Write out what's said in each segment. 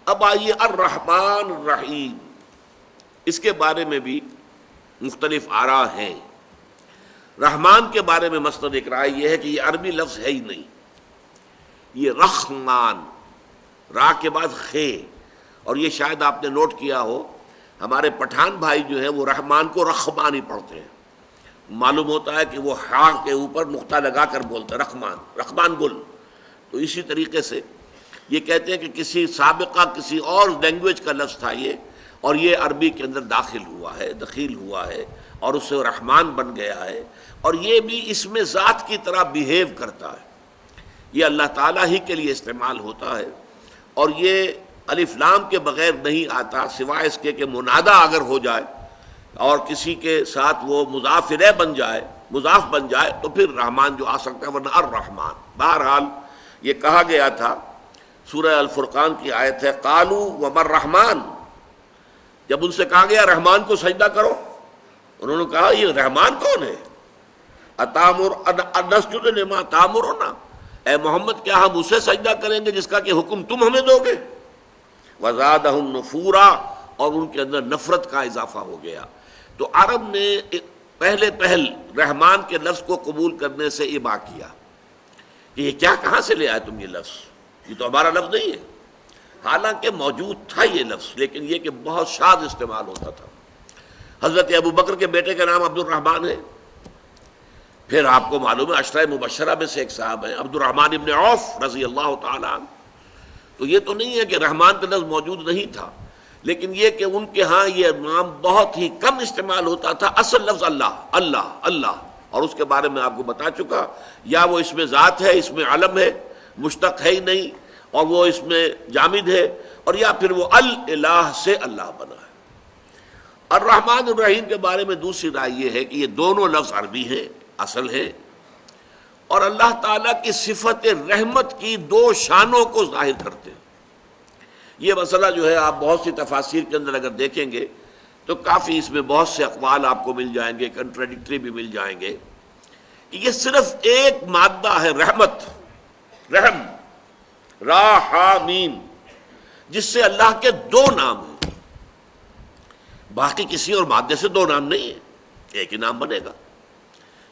اب آئیے الرحمن الرحیم، اس کے بارے میں بھی مختلف آراء ہیں۔ رحمان کے بارے میں مسند ایک رائے یہ ہے کہ یہ عربی لفظ ہے ہی نہیں، یہ رحمان، را کے بعد خے، اور یہ شاید آپ نے نوٹ کیا ہو ہمارے پٹھان بھائی جو ہیں وہ رحمان کو رحمان ہی پڑھتے ہیں، معلوم ہوتا ہے کہ وہ ہا کے اوپر نقطہ لگا کر بولتے ہیں رحمان، رحمان گل۔ تو اسی طریقے سے یہ کہتے ہیں کہ کسی سابقہ کسی اور لینگویج کا لفظ تھا یہ، اور یہ عربی کے اندر داخل ہوا ہے، دخیل ہوا ہے، اور اس سے رحمان بن گیا ہے، اور یہ بھی اس میں ذات کی طرح بیہیو کرتا ہے، یہ اللہ تعالیٰ ہی کے لیے استعمال ہوتا ہے، اور یہ الف لام کے بغیر نہیں آتا، سوائے اس کے کہ منادہ اگر ہو جائے اور کسی کے ساتھ وہ مضاف الیہ بن جائے، مضاف بن جائے، تو پھر رحمان جو آ سکتا ہے، ورنہ الرحمن۔ بہرحال یہ کہا گیا تھا، سورہ الفرقان کی آیت ہے قالوا وما الرحمن، جب ان سے کہا گیا رحمان کو سجدہ کرو، انہوں نے کہا یہ رحمان کون ہے؟ انسجد لما تامرنا، اے محمد کیا ہم اسے سجدہ کریں گے جس کا کہ حکم تم ہمیں دو گے؟ وزادہم نفورا، اور ان کے اندر نفرت کا اضافہ ہو گیا۔ تو عرب نے پہل رحمان کے لفظ کو قبول کرنے سے ابا کیا کہ یہ کیا، کہاں سے لے آئے تم یہ لفظ، یہ تو ہمارا لفظ نہیں ہے، حالانکہ موجود تھا یہ لفظ، لیکن یہ کہ بہت شاذ استعمال ہوتا تھا۔ حضرت ابو بکر کے بیٹے کا نام عبد الرحمن ہے، پھر آپ کو معلوم ہے عشرہ مبشرہ میں سے ایک صاحب ہیں عبد الرحمن ابن عوف رضی اللہ تعالیٰ عنہ۔ تو یہ تو نہیں ہے کہ رحمان کا لفظ موجود نہیں تھا، لیکن یہ کہ ان کے ہاں یہ نام بہت ہی کم استعمال ہوتا تھا۔ اصل لفظ اللہ، اللہ، اللہ، اور اس کے بارے میں آپ کو بتا چکا، یا وہ اس میں ذات ہے، اس میں علم ہے، مشتق ہے ہی نہیں، اور وہ اس میں جامد ہے، اور یا پھر وہ الہ سے اللہ بنا ہے۔ الرحمن الرحیم کے بارے میں دوسری رائے یہ ہے کہ یہ دونوں لفظ عربی ہیں، اصل ہے، اور اللہ تعالیٰ کی صفت رحمت کی دو شانوں کو ظاہر کرتے ہیں۔ یہ مسئلہ جو ہے آپ بہت سی تفاسیر کے اندر اگر دیکھیں گے تو کافی اس میں بہت سے اقوال آپ کو مل جائیں گے، کنٹراڈکٹری بھی مل جائیں گے، کہ یہ صرف ایک مادہ ہے رحمت، رحم، راحمین، جس سے اللہ کے دو نام ہیں، باقی کسی اور مادے سے دو نام نہیں ہے، ایک ہی نام بنے گا۔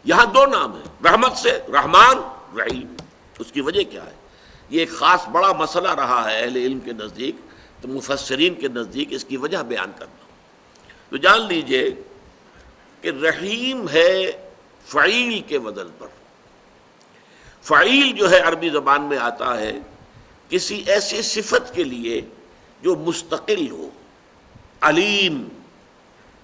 یہاں دو نام ہیں رحمت سے، رحمان، رحیم۔ اس کی وجہ کیا ہے؟ یہ ایک خاص بڑا مسئلہ رہا ہے اہل علم کے نزدیک، تو مفسرین کے نزدیک اس کی وجہ بیان کرنا۔ تو جان لیجئے کہ رحیم ہے فعیل کے وزن پر۔ فعیل جو ہے عربی زبان میں آتا ہے کسی ایسی صفت کے لیے جو مستقل ہو، علیم،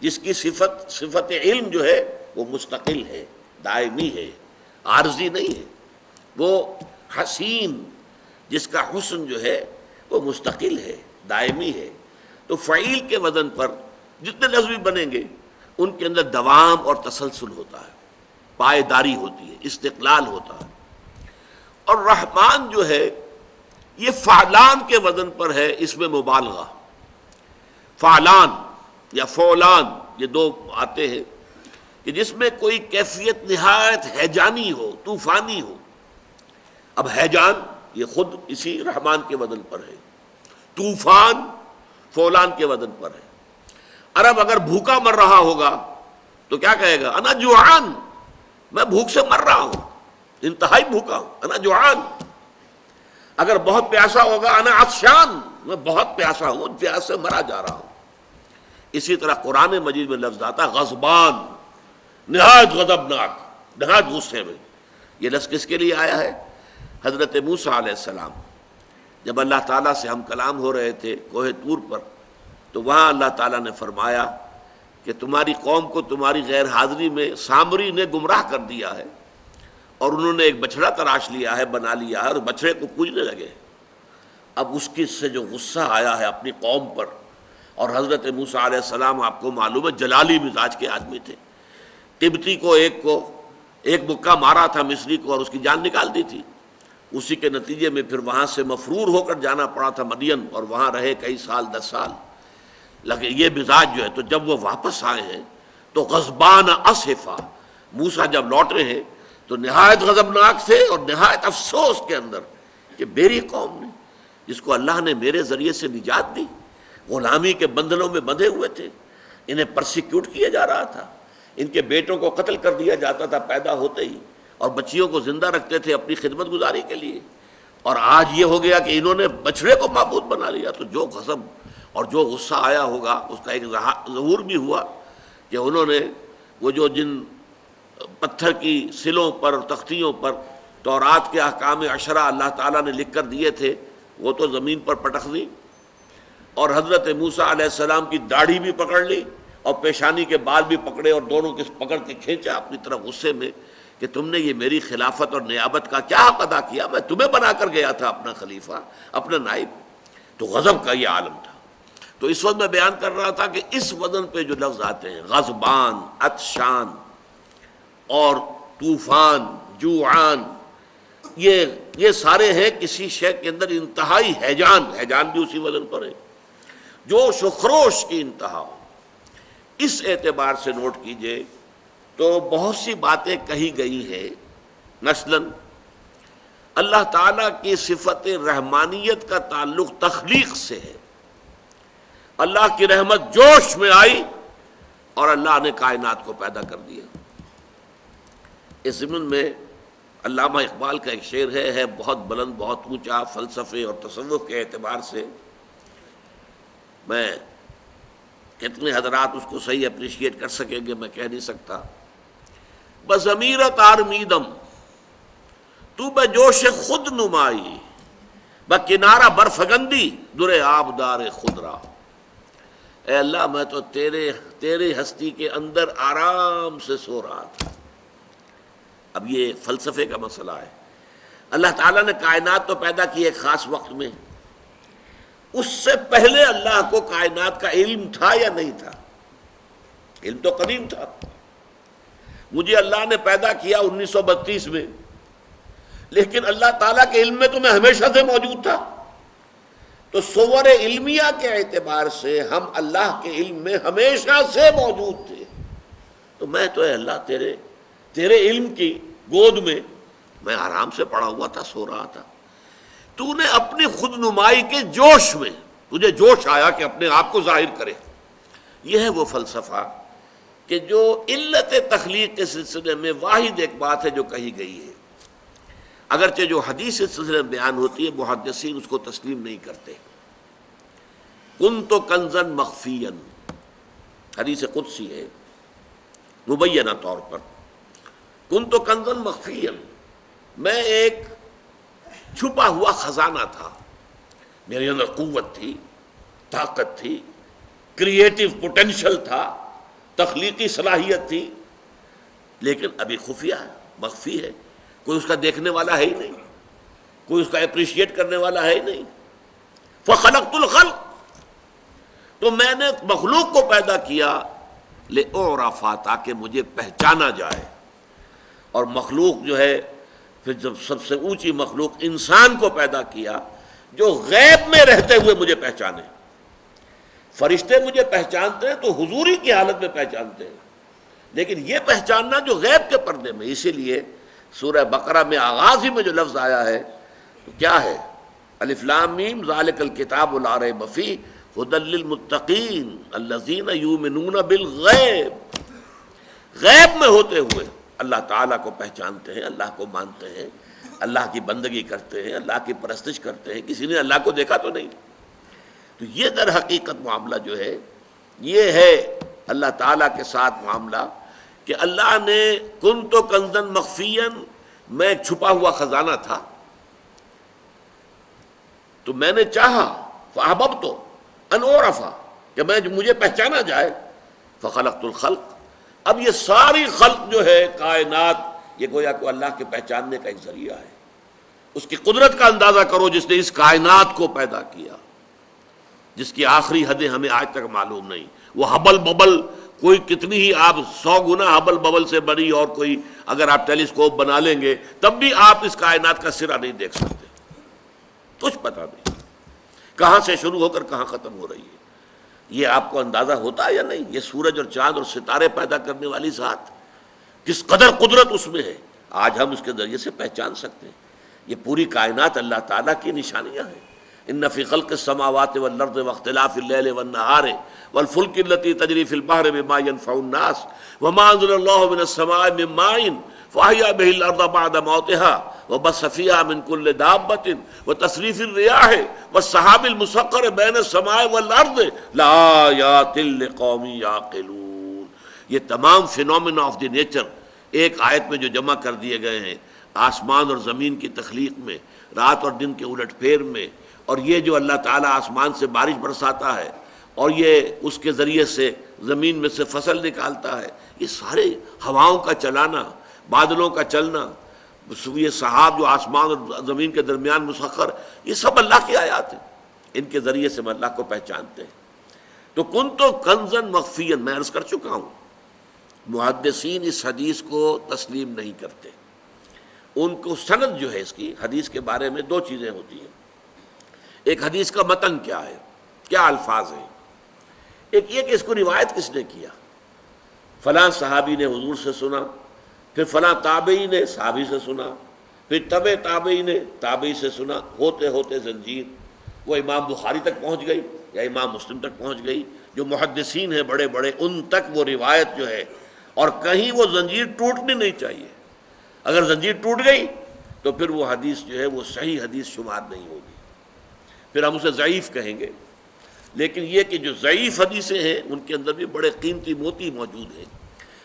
جس کی صفت علم جو ہے وہ مستقل ہے، دائمی ہے، عارضی نہیں ہے۔ وہ حسین، جس کا حسن جو ہے وہ مستقل ہے، دائمی ہے۔ تو فعیل کے وزن پر جتنے لفظ بھی بنیں گے ان کے اندر دوام اور تسلسل ہوتا ہے، پائیداری ہوتی ہے، استقلال ہوتا ہے۔ اور رحمان جو ہے یہ فعلان کے وزن پر ہے، اس میں مبالغہ، فعلان یا فعلان، یہ دو آتے ہیں کہ جس میں کوئی کیفیت نہایت ہیجانی ہو، طوفانی ہو۔ اب ہیجان یہ خود اسی رحمان کے وزن پر ہے، طوفان فعلان کے وزن پر ہے۔ عرب اگر بھوکا مر رہا ہوگا تو کیا کہے گا؟ انا جوعان، میں بھوک سے مر رہا ہوں، انتہائی بھوکا ہوں، انا جوعان۔ اگر بہت پیاسا ہوگا انا عطشان، میں بہت پیاسا ہوں، پیاس سے مرا جا رہا ہوں۔ اسی طرح قرآن مجید میں لفظ آتا ہے غضبان، نہایت غضبناک، نہایت غصے میں۔ یہ لفظ کس کے لیے آیا ہے؟ حضرت موسیٰ علیہ السلام جب اللہ تعالیٰ سے ہم کلام ہو رہے تھے کوہ طور پر، تو وہاں اللہ تعالیٰ نے فرمایا کہ تمہاری قوم کو تمہاری غیر حاضری میں سامری نے گمراہ کر دیا ہے، اور انہوں نے ایک بچڑا تراش لیا ہے، بنا لیا ہے، اور بچڑے کو پوجنے لگے۔ اب اس کی سے جو غصہ آیا ہے اپنی قوم پر، اور حضرت موسیٰ علیہ السلام آپ کو معلوم ہے جلالی مزاج کے آدمی تھے، قبطی کو ایک مکہ مارا تھا مصری کو، اور اس کی جان نکال دی تھی۔ اسی کے نتیجے میں پھر وہاں سے مفرور ہو کر جانا پڑا تھا مدین، اور وہاں رہے کئی سال، 10 سال لگے۔ یہ مزاج جو ہے، تو جب وہ واپس آئے ہیں تو غضبان اسفا، موسیٰ جب لوٹے ہیں تو نہایت غضبناک تھے اور نہایت افسوس کے اندر کہ میری قوم نے جس کو اللہ نے میرے ذریعے سے نجات دی، غلامی کے بندھنوں میں بندھے ہوئے تھے، انہیں پرسیکیوٹ کیا جا رہا تھا، ان کے بیٹوں کو قتل کر دیا جاتا تھا پیدا ہوتے ہی، اور بچیوں کو زندہ رکھتے تھے اپنی خدمت گزاری کے لیے، اور آج یہ ہو گیا کہ انہوں نے بچڑے کو معبود بنا لیا۔ تو جو غضب اور جو غصہ آیا ہوگا اس کا ایک ظہور بھی ہوا کہ انہوں نے وہ جو جن پتھر کی سلوں پر تختیوں پر تورات کے احکام عشرہ اللہ تعالیٰ نے لکھ کر دیے تھے وہ تو زمین پر پٹخ دی، اور حضرت موسیٰ علیہ السلام کی داڑھی بھی پکڑ لی اور پیشانی کے بال بھی پکڑے اور دونوں کے پکڑ کے کھینچا اپنی طرف غصے میں کہ تم نے یہ میری خلافت اور نیابت کا کیا حق ادا کیا، میں تمہیں بنا کر گیا تھا اپنا خلیفہ اپنا نائب۔ تو غضب کا یہ عالم تھا۔ تو اس وقت میں بیان کر رہا تھا کہ اس وزن پہ جو لفظ آتے ہیں غضبان، عطشان اور طوفان، جوعان، یہ سارے ہیں کسی شے کے اندر انتہائی ہیجان بھی اسی وزن پر ہے، جوش و خروش کی انتہا ہو۔ اس اعتبار سے نوٹ کیجئے تو بہت سی باتیں کہی گئی ہیں، مثلاً اللہ تعالیٰ کی صفت رحمانیت کا تعلق تخلیق سے ہے۔ اللہ کی رحمت جوش میں آئی اور اللہ نے کائنات کو پیدا کر دیا۔ اس ضمن میں علامہ اقبال کا ایک شعر ہے بہت بلند، بہت اونچا، فلسفے اور تصوف کے اعتبار سے۔ میں کتنے حضرات اس کو صحیح اپریشیٹ کر سکیں گے میں کہہ نہیں سکتا۔ بضمیرت آرمیدم تو بجوش خود نمائی، بکنارہ برفگندی در آبدار خود را۔ اے اللہ میں تو تیرے ہستی کے اندر آرام سے سو رہا تھا۔ اب یہ فلسفے کا مسئلہ ہے۔ اللہ تعالیٰ نے کائنات تو پیدا کی ایک خاص وقت میں، اس سے پہلے اللہ کو کائنات کا علم تھا یا نہیں تھا؟ علم تو قدیم تھا۔ مجھے اللہ نے پیدا کیا 1932 میں، لیکن اللہ تعالیٰ کے علم میں تو میں ہمیشہ سے موجود تھا۔ تو صور علمیہ کے اعتبار سے ہم اللہ کے علم میں ہمیشہ سے موجود تھے۔ تو میں تو اے اللہ تیرے علم کی گود میں میں آرام سے پڑا ہوا تھا، سو رہا تھا۔ تو نے اپنی خود نمائی کے جوش میں، تجھے جوش آیا کہ اپنے آپ کو ظاہر کرے۔ یہ ہے وہ فلسفہ کہ جو علت تخلیق کے سلسلے میں واحد ایک بات ہے جو کہی گئی ہے، اگرچہ جو حدیث اس سلسلے میں بیان ہوتی ہے محدثین اس کو تسلیم نہیں کرتے۔ کنت کنزا مخفیا، حدیث قدسی ہے مبینہ طور پر، کنت کنزا مخفیا، میں ایک چھپا ہوا خزانہ تھا، میرے اندر قوت تھی، طاقت تھی، کریٹو پوٹینشل تھا، تخلیقی صلاحیت تھی، لیکن ابھی خفیہ ہے، مخفی ہے، کوئی اس کا دیکھنے والا ہے ہی نہیں، کوئی اس کا اپریشیٹ کرنے والا ہے ہی نہیں۔ فخلقت الخلق، تو میں نے مخلوق کو پیدا کیا لأعرف، تاکہ مجھے پہچانا جائے۔ اور مخلوق جو ہے پھر جب سب سے اونچی مخلوق انسان کو پیدا کیا جو غیب میں رہتے ہوئے مجھے پہچانے۔ فرشتے مجھے پہچانتے ہیں تو حضوری کی حالت میں پہچانتے ہیں، لیکن یہ پہچاننا جو غیب کے پردے میں، اسی لیے سورہ بقرہ میں آغاز ہی میں جو لفظ آیا ہے تو کیا ہے؟ الف لام میم ذالک الکتاب لا ریب فیہ ھدی للمتقین الذین یؤمنون بالغیب۔ غیب میں ہوتے ہوئے اللہ تعالیٰ کو پہچانتے ہیں، اللہ کو مانتے ہیں، اللہ کی بندگی کرتے ہیں، اللہ کی پرستش کرتے ہیں۔ کسی نے اللہ کو دیکھا تو نہیں۔ تو یہ در حقیقت معاملہ جو ہے یہ ہے اللہ تعالیٰ کے ساتھ معاملہ کہ اللہ نے کنت کنزا مخفیا، میں ایک چھپا ہوا خزانہ تھا، تو میں نے چاہا فاحببت ان اعرف، کہ مجھے پہچانا جائے۔ فخلقت الخلق، اب یہ ساری خلق جو ہے کائنات، یہ گویا کہ اللہ کے پہچاننے کا ایک ذریعہ ہے۔ اس کی قدرت کا اندازہ کرو جس نے اس کائنات کو پیدا کیا، جس کی آخری حدیں ہمیں آج تک معلوم نہیں۔ وہ ہبل ببل، کوئی کتنی ہی آپ 100 گنا ہبل ببل سے بنی اور کوئی اگر آپ ٹیلیسکوپ بنا لیں گے تب بھی آپ اس کائنات کا سرا نہیں دیکھ سکتے، کچھ پتہ نہیں کہاں سے شروع ہو کر کہاں ختم ہو رہی ہے۔ یہ آپ کو اندازہ ہوتا ہے یا نہیں؟ یہ سورج اور چاند اور ستارے پیدا کرنے والی ذات، کس قدر قدرت اس میں ہے، آج ہم اس کے ذریعے سے پہچان سکتے ہیں۔ یہ پوری کائنات اللہ تعالیٰ کی نشانیاں ہیں۔ ان فی خلق السماوات والارض واختلاف اللیل والنہار والفلک التي تجری فی البحر بما ينفع الناس وما انزل اللہ من السماء من ماء فاحیا به الارض بعد موتها وبث فيها من كل دابة وتصریف الرياح والسحاب المسخر بین السماء والارض لآیات لقوم یعقلون. یہ تمام فینومینا آف دی نیچر ایک آیت میں جو جمع کر دیے گئے ہیں، آسمان اور زمین کی تخلیق میں، رات اور دن کے الٹ پھیر میں، اور یہ جو اللہ تعالیٰ آسمان سے بارش برساتا ہے اور یہ اس کے ذریعے سے زمین میں سے فصل نکالتا ہے، یہ سارے ہواؤں کا چلانا، بادلوں کا چلنا، یہ سحاب جو آسمان اور زمین کے درمیان مسخر، یہ سب اللہ کی آیات ہیں. ان کے ذریعے سے ہم اللہ کو پہچانتے ہیں. تو کنت کنزن مخفیا، میں عرض کر چکا ہوں، محدثین اس حدیث کو تسلیم نہیں کرتے. ان کو سند جو ہے اس کی حدیث کے بارے میں دو چیزیں ہوتی ہیں. ایک حدیث کا متن کیا ہے، کیا الفاظ ہیں. ایک یہ کہ اس کو روایت کس نے کیا، فلاں صحابی نے حضور سے سنا، پھر فلاں تابعی نے صحابی سے سنا، پھر تبع تابعی نے تابعی سے سنا، ہوتے ہوتے زنجیر وہ امام بخاری تک پہنچ گئی یا امام مسلم تک پہنچ گئی. جو محدثین ہیں بڑے بڑے، ان تک وہ روایت جو ہے، اور کہیں وہ زنجیر ٹوٹنی نہیں چاہیے. اگر زنجیر ٹوٹ گئی تو پھر وہ حدیث جو ہے وہ صحیح حدیث شمار نہیں ہوگی، پھر ہم اسے ضعیف کہیں گے. لیکن یہ کہ جو ضعیف حدیثیں ہیں ان کے اندر بھی بڑے قیمتی موتی موجود ہیں.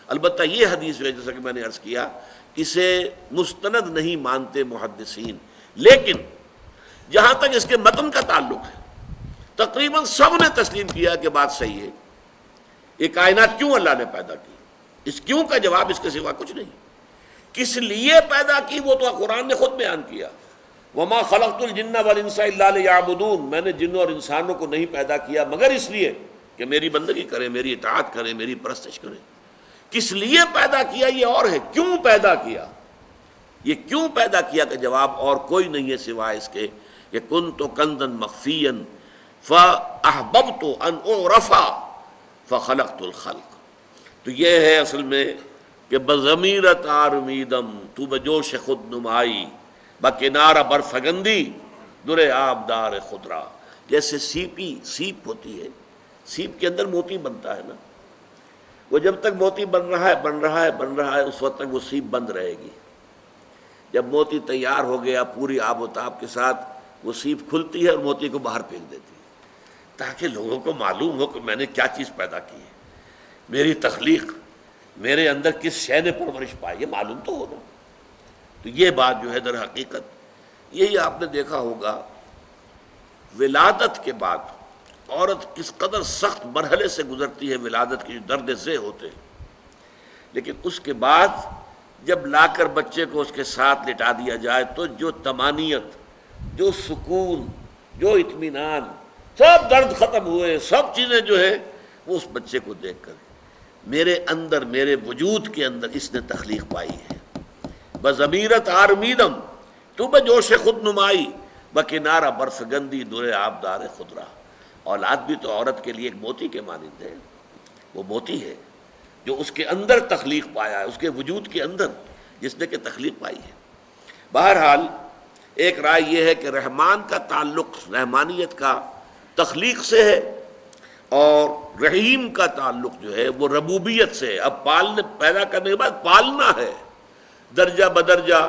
البتہ یہ حدیث ہے، جیسا کہ میں نے عرض کیا، اسے مستند نہیں مانتے محدثین. لیکن جہاں تک اس کے متن کا تعلق ہے، تقریباً سب نے تسلیم کیا کہ بات صحیح ہے. یہ کائنات کیوں اللہ نے پیدا کی، اس کیوں کا جواب اس کے سوا کچھ نہیں. کس لیے پیدا کی وہ تو قرآن نے خود بیان کیا. وما خلقت الجن والانس الا لیعبدون، میں نے جنوں اور انسانوں کو نہیں پیدا کیا مگر اس لیے کہ میری بندگی کریں، میری اطاعت کریں، میری پرستش کریں. کس لیے پیدا کیا یہ اور ہے، کیوں پیدا کیا، یہ کیوں پیدا کیا کا جواب اور کوئی نہیں ہے سوائے اس کے کہ کنت کنزا مخفیا فاحببت ان اعرف فخلقت الخلق. تو یہ ہے اصل میں کہ بضمیرت آرمیدم تو بجوش خود نمائی بکنارہ برفگندی در آبدار خضرا. جیسے سیپ ہوتی ہے، سیپ کے اندر موتی بنتا ہے نا، وہ جب تک موتی بن رہا ہے اس وقت تک وہ سیپ بند رہے گی. جب موتی تیار ہو گیا پوری آب و تاب کے ساتھ، وہ سیپ کھلتی ہے اور موتی کو باہر پھینک دیتی ہے، تاکہ لوگوں کو معلوم ہو کہ میں نے کیا چیز پیدا کی ہے، میری تخلیق، میرے اندر کس شے نے پرورش پائی، یہ معلوم تو ہوگا. تو یہ بات جو ہے در حقیقت یہی آپ نے دیکھا ہوگا، ولادت کے بعد عورت کس قدر سخت مرحلے سے گزرتی ہے، ولادت کے جو درد ذہ ہوتے ہیں، لیکن اس کے بعد جب لا کر بچے کو اس کے ساتھ لٹا دیا جائے تو جو طمانینت، جو سکون، جو اطمینان، سب درد ختم ہوئے، سب چیزیں جو ہے وہ اس بچے کو دیکھ کر میرے اندر، میرے وجود کے اندر اس نے تخلیق پائی ہے. بضمیرت آرمیدم تو بجوش خود نمائی بکنارہ برفگندی در آبدار خضرا. اولاد بھی تو عورت کے لیے ایک موتی کے مانند ہے. وہ موتی ہے جو اس کے اندر تخلیق پایا ہے، اس کے وجود کے اندر جس نے کہ تخلیق پائی ہے. بہرحال ایک رائے یہ ہے کہ رحمان کا تعلق، رحمانیت کا تخلیق سے ہے، اور رحیم کا تعلق جو ہے وہ ربوبیت سے ہے. اب پالنے، پیدا کرنے کے بعد پالنا ہے، درجہ بدرجہ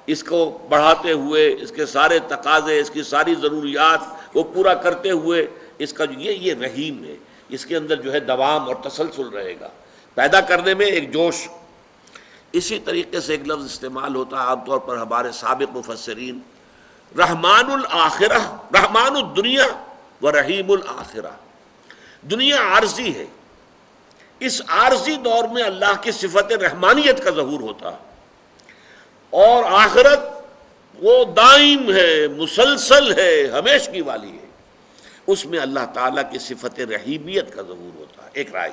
اس کو بڑھاتے ہوئے، اس کے سارے تقاضے، اس کی ساری ضروریات کو پورا کرتے ہوئے اس کا یہ رحیم ہے. اس کے اندر جو ہے دوام اور تسلسل رہے گا، پیدا کرنے میں ایک جوش. اسی طریقے سے ایک لفظ استعمال ہوتا ہے عام طور پر ہمارے سابق مفسرین، رحمان الآخرہ، رحمان الدنیا و رحیم الآخرہ. دنیا عارضی ہے، اس عارضی دور میں اللہ کی صفت رحمانیت کا ظہور ہوتا ہے، اور آخرت وہ دائم ہے، مسلسل ہے، ہمیشگی والی ہے، اس میں اللہ تعالیٰ کی صفت رحیمیت کا ظہور ہوتا ہے. ایک رائے